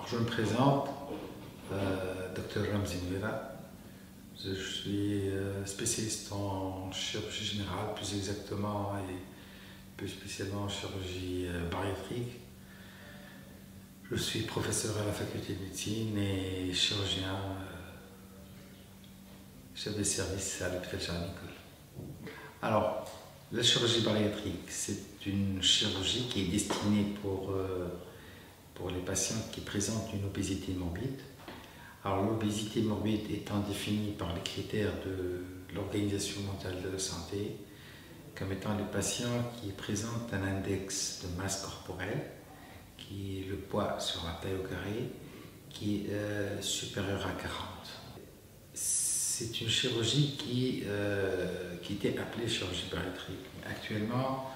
Je me présente, Dr Ramzi Mouira. Je suis spécialiste en chirurgie générale, plus exactement et plus spécialement en chirurgie bariatrique. Je suis professeur à la faculté de médecine et chirurgien, chef de service à l'hôpital Charles-Nicolle. Alors, la chirurgie bariatrique, c'est une chirurgie qui est destinée pour les patients qui présentent une obésité morbide. Alors l'obésité morbide étant définie par les critères de l'Organisation mondiale de la santé comme étant les patients qui présentent un index de masse corporelle, qui est le poids sur la taille au carré, qui est supérieur à 40. C'est une chirurgie qui était appelée chirurgie bariatrique. Actuellement,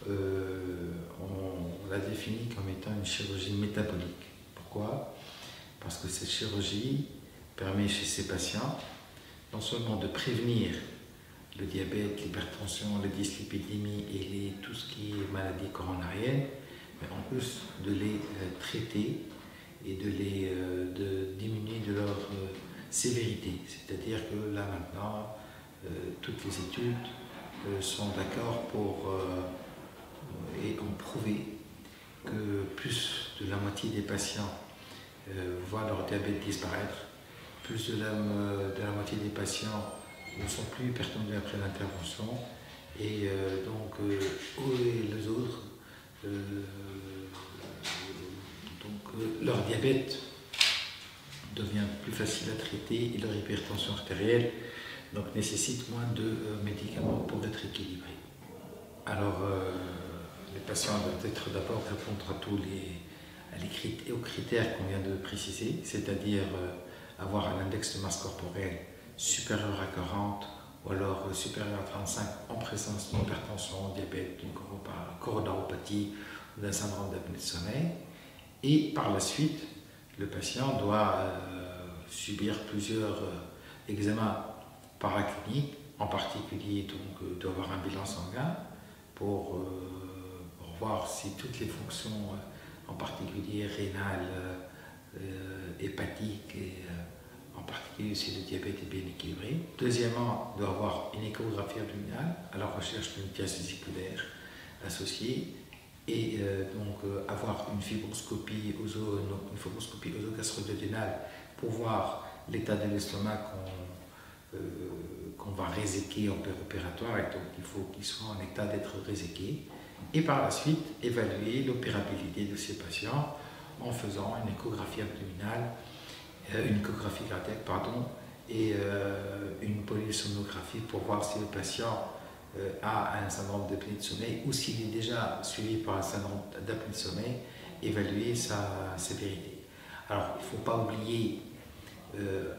on l'a définie comme étant une chirurgie métabolique. Pourquoi? Parce que cette chirurgie permet chez ces patients non seulement de prévenir le diabète, l'hypertension, la dyslipidémie et tout ce qui est maladie coronarienne, mais en plus de les traiter et de diminuer de leur sévérité. C'est-à-dire que là maintenant, toutes les études sont d'accord et ont prouvé que plus de la moitié des patients voient leur diabète disparaître, plus de la moitié des patients ne sont plus hypertendus après l'intervention, et donc les autres, leur diabète devient plus facile à traiter et leur hypertension artérielle donc nécessite moins de médicaments pour être équilibrés. Alors, les patients doivent être d'abord répondre aux critères qu'on vient de préciser, c'est-à-dire avoir un index de masse corporelle supérieur à 40 ou alors supérieur à 35 en présence d'une hypertension, diabète, d'une coronaropathie ou d'un syndrome d'apnée de sommeil. Et par la suite, le patient doit subir plusieurs examens paracliniques, en particulier donc doit avoir un bilan sanguin pour voir si toutes les fonctions, en particulier rénales, hépatiques et en particulier si le diabète est bien équilibré. Deuxièmement, on doit avoir une échographie abdominale à la recherche d'une pièce vésiculaire associée et avoir une fibroscopie oso-gastro-duodénale pour voir l'état de l'estomac qu'on va réséquer en péropératoire, et donc il faut qu'il soit en état d'être réséqué. Et par la suite, évaluer l'opérabilité de ces patients en faisant une échographie abdominale, une échographie cardiaque, et une polysomnographie pour voir si le patient a un syndrome d'apnée de sommeil ou s'il est déjà suivi par un syndrome d'apnée de sommeil, évaluer sa sévérité. Alors, il ne faut pas oublier,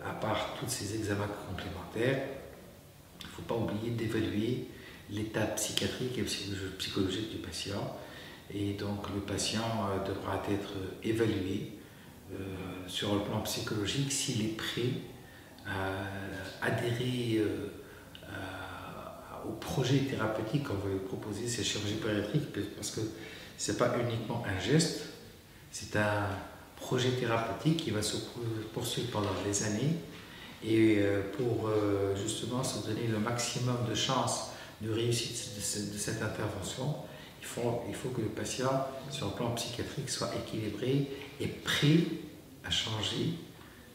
à part tous ces examens complémentaires, il ne faut pas oublier d'évaluer l'état psychiatrique et psychologique du patient. Et donc, le patient devra être évalué sur le plan psychologique s'il est prêt à adhérer au projet thérapeutique qu'on va lui proposer, ces chirurgies bariatriques, parce que ce n'est pas uniquement un geste, c'est un projet thérapeutique qui va se poursuivre pendant des années, et pour justement se donner le maximum de chances de réussite de cette intervention, il faut que le patient, sur le plan psychiatrique, soit équilibré et prêt à changer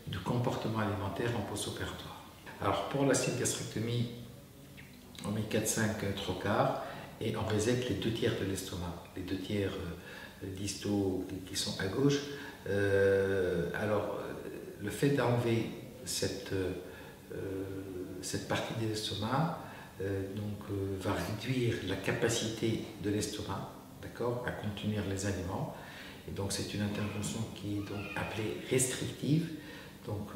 de comportement alimentaire en post-opératoire. Alors pour la gastrectomie, on met 4-5 trocars et on résecte les 2 tiers de l'estomac, les 2 tiers distaux qui sont à gauche. Alors le fait d'enlever cette partie de l'estomac va réduire la capacité de l'estomac, d'accord, à contenir les aliments. Et donc c'est une intervention qui est donc appelée restrictive. Donc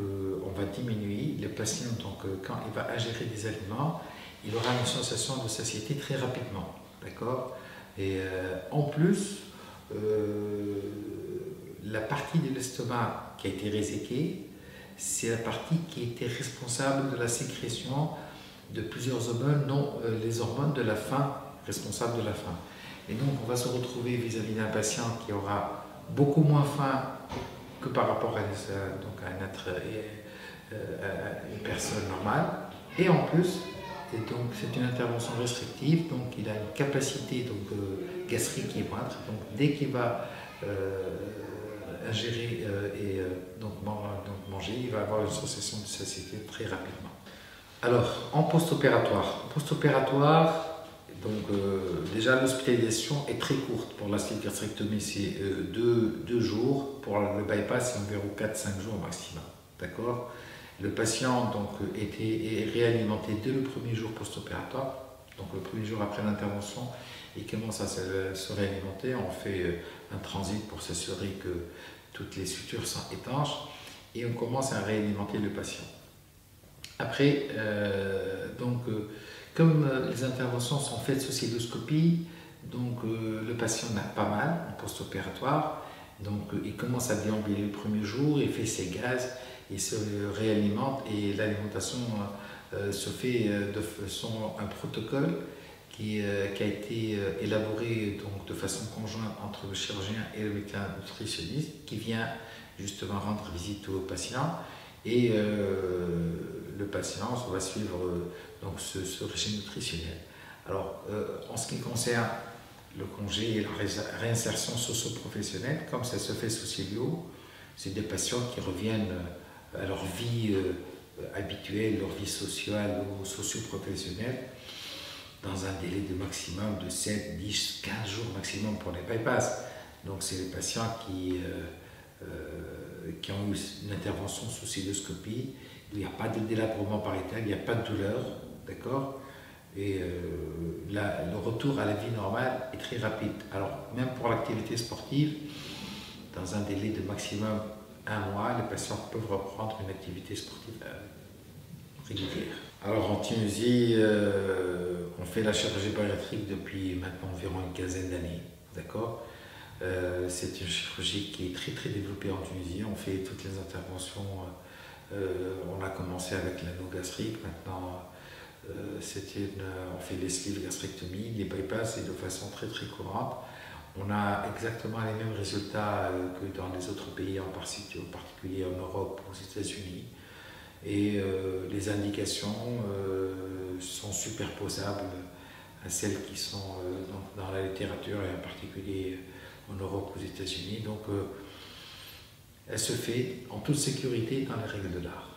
on va diminuer le patient, donc quand il va ingérer des aliments, il aura une sensation de satiété très rapidement, d'accord. Et en plus, la partie de l'estomac qui a été réséquée, c'est la partie qui était responsable de la sécrétion de plusieurs hormones, non les hormones de la faim, responsables de la faim. Et donc on va se retrouver vis-à-vis d'un patient qui aura beaucoup moins faim que par rapport à une personne normale. Et en plus, c'est une intervention restrictive, donc il a une capacité gastrique qui est moindre. Donc dès qu'il va ingérer et manger, il va avoir une sensation de satiété très rapidement. Alors, en post-opératoire. Déjà l'hospitalisation est très courte pour la gastrectomie, c'est 2 jours. Pour le bypass, c'est environ 4-5 jours maximum. D'accord. Le patient est réalimenté dès le premier jour post-opératoire. Donc le premier jour après l'intervention, il commence à se réalimenter. On fait un transit pour s'assurer que toutes les sutures sont étanches et on commence à réalimenter le patient. Après, comme les interventions sont faites sous cystoscopie, le patient n'a pas mal en post-opératoire. Donc il commence à déambuler le premier jour, il fait ses gaz, il se réalimente et l'alimentation se fait de façon un protocole qui a été élaboré de façon conjointe entre le chirurgien et le médecin nutritionniste qui vient justement rendre visite au patient et le patient va suivre ce régime nutritionnel. Alors en ce qui concerne le congé et la réinsertion socio-professionnelle, comme ça se fait sous Célio, c'est des patients qui reviennent à leur vie habituelle, leur vie sociale ou socio-professionnelle dans un délai de maximum de 7, 10, 15 jours maximum pour les bypass. Donc c'est les patients qui ont eu une intervention sous cystoscopie, il n'y a pas de délabrement pariétal, il n'y a pas de douleur, d'accord. Et le retour à la vie normale est très rapide. Alors, même pour l'activité sportive, dans un délai de maximum 1 mois, les patients peuvent reprendre une activité sportive régulière. Alors, en Tunisie, on fait la chirurgie bariatrique depuis maintenant environ une quinzaine d'années, d'accord. C'est une chirurgie qui est très très développée en Tunisie. On fait toutes les interventions. On a commencé avec l'anneau gastrique, maintenant on fait les sleeve gastrectomies, les bypass, et de façon très très courante. On a exactement les mêmes résultats que dans les autres pays, en particulier en Europe, aux États-Unis. Et les indications sont superposables à celles qui sont dans la littérature, et en particulier en Europe, aux États-Unis. Donc elle se fait en toute sécurité dans les règles de l'art.